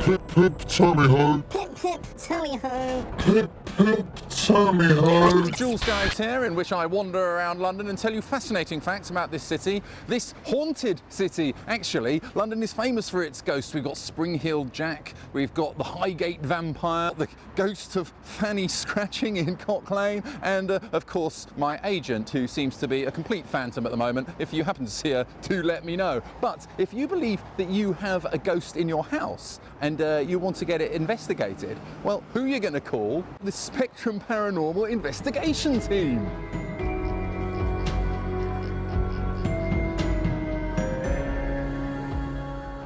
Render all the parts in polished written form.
Pip, pip, tally ho. Pip, pip, tally ho. Pip, pip, tally ho. Joolz Guide here, in which I wander around London and tell you fascinating facts about this city, this haunted city. Actually, London is famous for its ghosts. We've got Spring-Heeled Jack, we've got the Highgate Vampire, the ghost of Fanny Scratching in Cock Lane, and of course my agent, who seems to be a complete phantom at the moment. If you happen to see her, do let me know. But if you believe that you have a ghost in your house and you want to get it investigated, well, who are you going to call? The Spectrum Paranormal investigation team.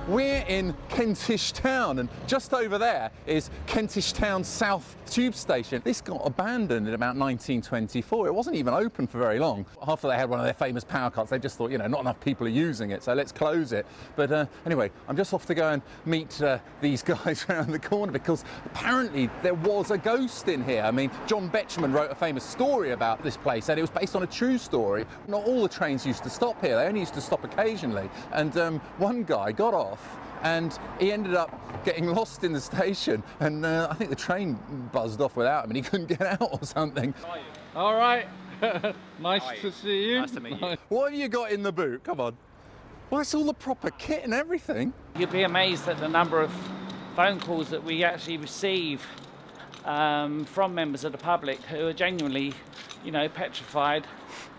We're in Kentish Town, and just over there is Kentish Town South Tube Station. This got abandoned in about 1924. It wasn't even open for very long. After they had one of their famous power cuts, they just thought, you know, not enough people are using it, so let's close it. But anyway, I'm just off to go and meet these guys around the corner, because apparently there was a ghost in here. I mean, John Betjeman wrote a famous story about this place, and it was based on a true story. Not all the trains used to stop here. They only used to stop occasionally. And one guy got off, and he ended up getting lost in the station, and I think the train buzzed off without him and he couldn't get out or something. How are you? All right. Nice to see you. Nice to meet you. What have you got in the boot? Come on. Well, it's all the proper kit and everything. You'd be amazed at the number of phone calls that we actually receive from members of the public who are genuinely, you know, petrified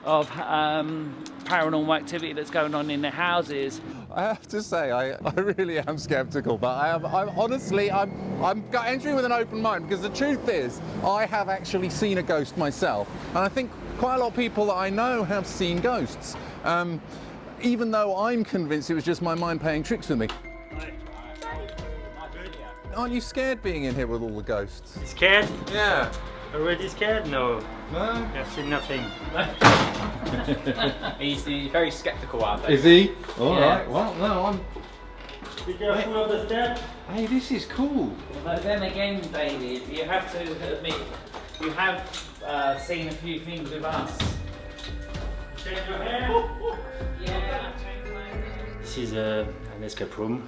of paranormal activity that's going on in their houses. I have to say, I really am sceptical, but I'm honestly, I'm entering with an open mind, because the truth is, I have actually seen a ghost myself, and I think quite a lot of people that I know have seen ghosts, even though I'm convinced it was just my mind playing tricks with me. Aren't you scared being in here with all the ghosts? Scared? Yeah. Already scared? No. No? I've seen nothing. He's very sceptical out there. Is he? All Yeah. right. Well, no, I'm... Be careful of the step. Hey, this is cool. But then again, David, you have to admit, you have seen a few things with us. Check your hair. Yeah. This is an escape room.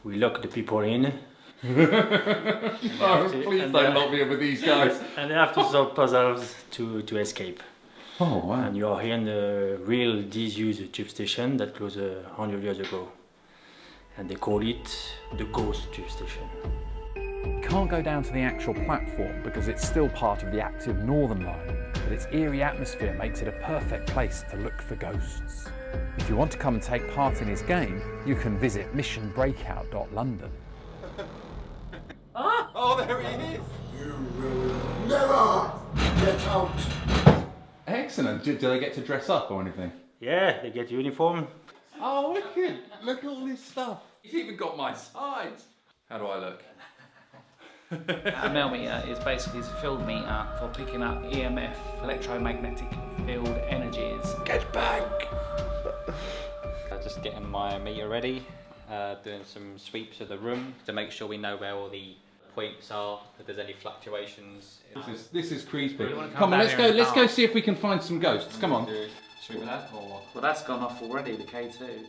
We lock the people in. Oh, please don't lock me in with these guys. And they have to solve puzzles to escape. Oh, wow. And you are here in the real disused tube station that closed 100 years ago. And they call it the Ghost Tube Station. You can't go down to the actual platform because it's still part of the active Northern Line, but its eerie atmosphere makes it a perfect place to look for ghosts. If you want to come and take part in his game, you can visit missionbreakout.london. Oh, there he is. You will never get out. Excellent. Do they get to dress up or anything? Yeah, they get uniform. Oh, wicked. Look at all this stuff. He's even got my sides. How do I look? A millimeter is basically a field meter for picking up EMF, electromagnetic field energies. Get back. Just getting my meter ready, doing some sweeps of the room to make sure we know where all the points are, if there's any fluctuations. This is creepy. Come Come on, down let's here go. and Let's go see if we can find some ghosts. Come on. Should we do that or? Well, that's gone off already, the K2.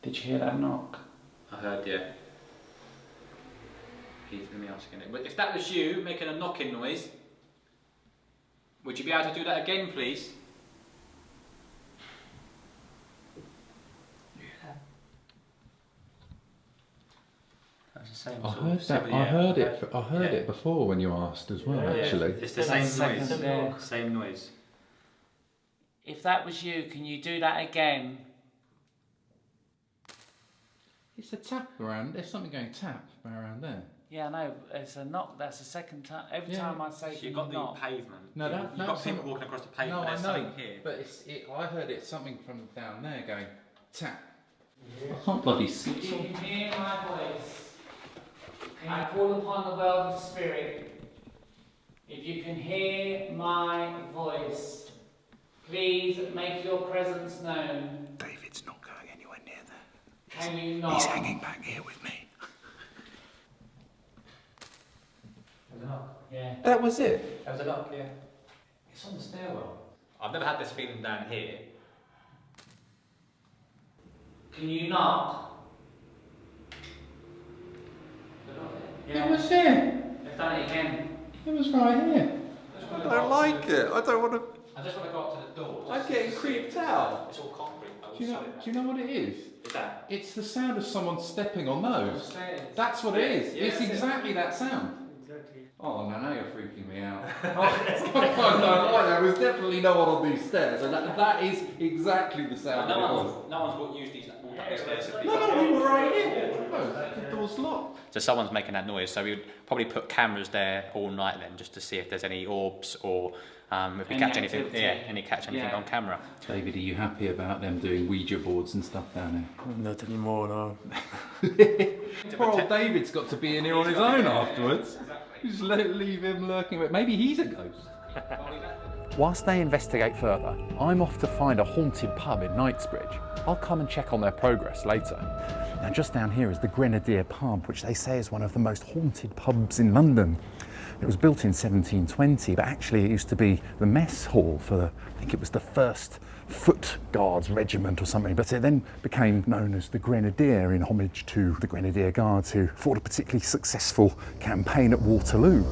Did you hear that knock? I heard, yeah. Let me ask again. But if that was you making a knocking noise, would you be able to do that again, please? That's the same. I heard that. I heard it. I heard it before when you asked as well. Actually, It's the same Second, noise. yeah. Same noise. If that was you, can you do that again? it's a tap around. There's something going tap around there. Yeah, I know. It's a knock. That's the second time. Every Yeah. time I say, So can you've got you the knock? pavement. No, You've that- got that's people some- walking across the pavement. No, I There's know. something here. But I heard it's something from down there going tap. I can't bloody see. If you can hear my voice, I call upon the world of spirit. If you can hear my voice, please make your presence known. David's not going anywhere near there. Can you not? He's hanging back here with me. There's a knock. Yeah. That was it. There was a knock, yeah. It's on the stairwell. I've never had this feeling down here. Can you knock? Yeah. It was here. They've done it again. It was right here. I don't like it. I don't want to. I just want to go up to the door. I'm getting creeped out. It's all concrete. Do you know what it is? Is that? It's the sound of someone stepping on those. That's what it is. Yeah, It's that's exactly that sound. Oh, now you're freaking me out. There was definitely no one on these stairs, and that is exactly the sound it was. No one's used these walked up the stairs. No, we were right here. No, the door's locked. So someone's making that noise, so we would probably put cameras there all night then, just to see if there's any orbs or if we catch anything. Yeah, on camera. David, are you happy about them doing Ouija boards and stuff down Not anymore, no. here? Poor old David's got to be in here on his own afterwards. Just leave him lurking, but maybe he's a ghost. Whilst they investigate further, I'm off to find a haunted pub in Knightsbridge. I'll come and check on their progress later. Now just down here is the Grenadier Pump, which they say is one of the most haunted pubs in London. It was built in 1720, but actually it used to be the mess hall for, I think it was the 1st Foot Guards Regiment or something, but it then became known as the Grenadier in homage to the Grenadier Guards who fought a particularly successful campaign at Waterloo.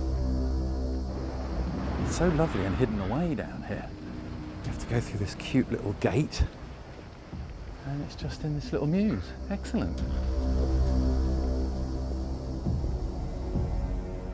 It's so lovely and hidden away down here. You have to go through this cute little gate, and it's just in this little mews. Excellent.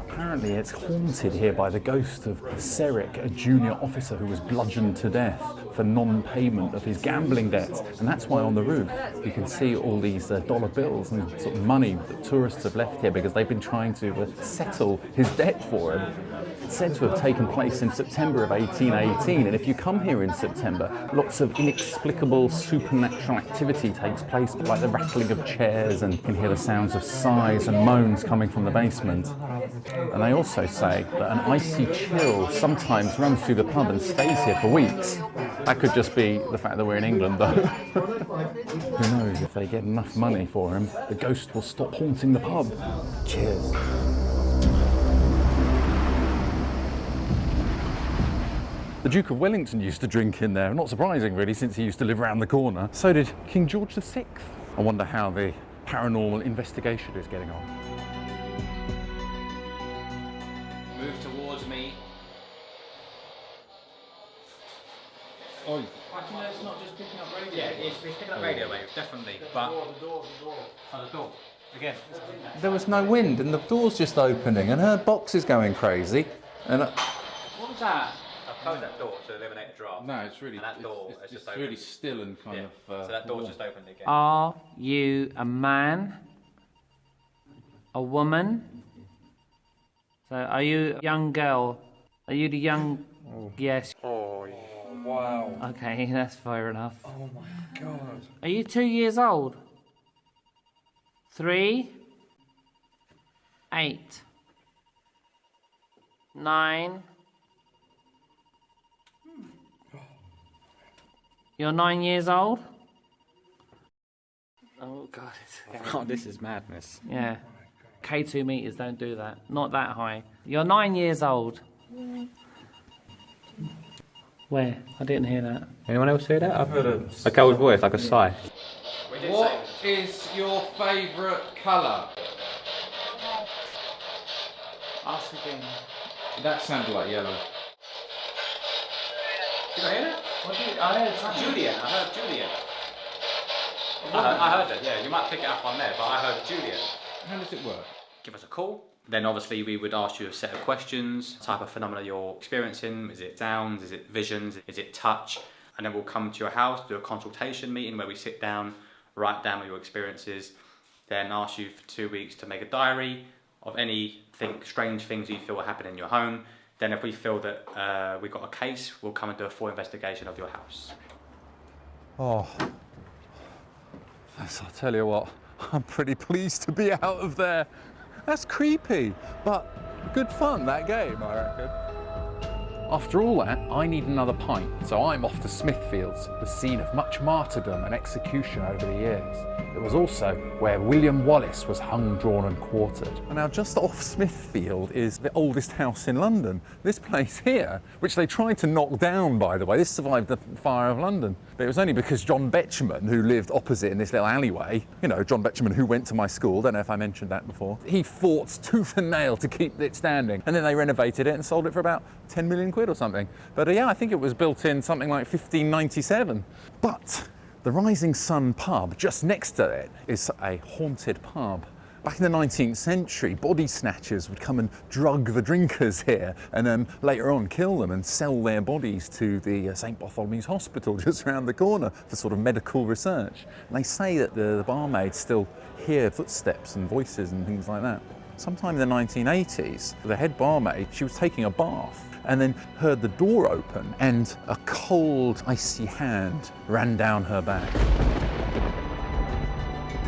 Apparently it's haunted here by the ghost of Seric, a junior officer who was bludgeoned to death for non-payment of his gambling debts. And that's why on the roof you can see all these dollar bills and sort of money that tourists have left here because they've been trying to settle his debt for him. It's said to have taken place in September of 1818, and if you come here in September, lots of inexplicable supernatural activity takes place, like the rattling of chairs, and you can hear the sounds of sighs and moans coming from the basement. And they also say that an icy chill sometimes runs through the pub and stays here for weeks. That could just be the fact that we're in England, though. Who knows, if they get enough money for him, the ghost will stop haunting the pub. Cheers. The Duke of Wellington used to drink in there, not surprising really, since he used to live around the corner. So did King George VI. I wonder how the paranormal investigation is getting on. Move towards me. Oh, It's not just picking up radio. Yeah, it's picking up radio waves, definitely. But the door. Oh, the door. Again. there was no wind and the door's just opening and her box is going crazy. And What was that? I've closed that door to eliminate draft. no, it's really, And that door it's is just really open. still and kind of. So that door's just opened again. Are you a man? A woman? So are you a young girl? Are you the young... Yes. Oh, wow. Okay, that's fair enough. Oh my God. Are you 2 years old? 3? 8? 9? You're 9 years old? Oh God, Oh, this is madness. yeah. K2 meters don't do that. Not that high. You're 9 years old. Where? I didn't hear that. Anyone else hear that? I've heard a... A cold voice, like a sigh. What is your favourite colour? Ask again. That sounded like yellow. Did I hear that? I heard something. Julian. I heard Julian. I heard that, yeah. You might pick it up on there, but I heard Julian. How does it work? Give us a call. Then obviously we would ask you a set of questions, type of phenomena you're experiencing. Is it sounds? Is it visions? Is it touch? And then we'll come to your house, do a consultation meeting where we sit down, write down what your experiences, then ask you for 2 weeks to make a diary of anything, strange things you feel are happening in your home. Then if we feel that we've got a case, we'll come and do a full investigation of your house. Oh, I'll tell you what, I'm pretty pleased to be out of there. That's creepy, but good fun, that game, I reckon. After all that, I need another pint, so I'm off to Smithfield, the scene of much martyrdom and execution over the years. It was also where William Wallace was hung, drawn and quartered. And now just off Smithfield is the oldest house in London. This place here, which they tried to knock down, by the way, this survived the fire of London. But it was only because John Betjeman, who lived opposite in this little alleyway, you know, John Betjeman who went to my school, don't know if I mentioned that before, he fought tooth and nail to keep it standing. And then they renovated it and sold it for about 10 million quid or something. But yeah, I think it was built in something like 1597. But the Rising Sun pub just next to it is a haunted pub. Back in the 19th century, body snatchers would come and drug the drinkers here and then later on kill them and sell their bodies to the St Bartholomew's Hospital just around the corner for sort of medical research. And they say that the barmaids still hear footsteps and voices and things like that. Sometime in the 1980s, the head barmaid, she was taking a bath and then heard the door open and a cold, icy hand ran down her back.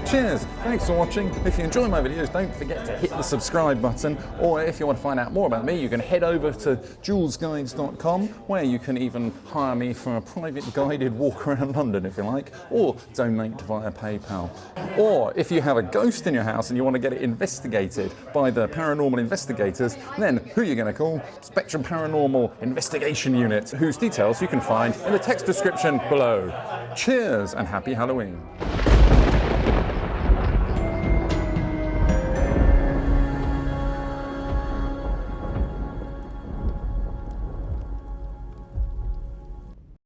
Cheers, thanks for watching. If you enjoy my videos, don't forget to hit the subscribe button, or if you want to find out more about me, you can head over to joolzguides.com, where you can even hire me for a private guided walk around London if you like, or donate via PayPal. Or if you have a ghost in your house and you want to get it investigated by the paranormal investigators, then who are you going to call? Spectrum Paranormal Investigation Unit, whose details you can find in the text description below. Cheers and happy Halloween.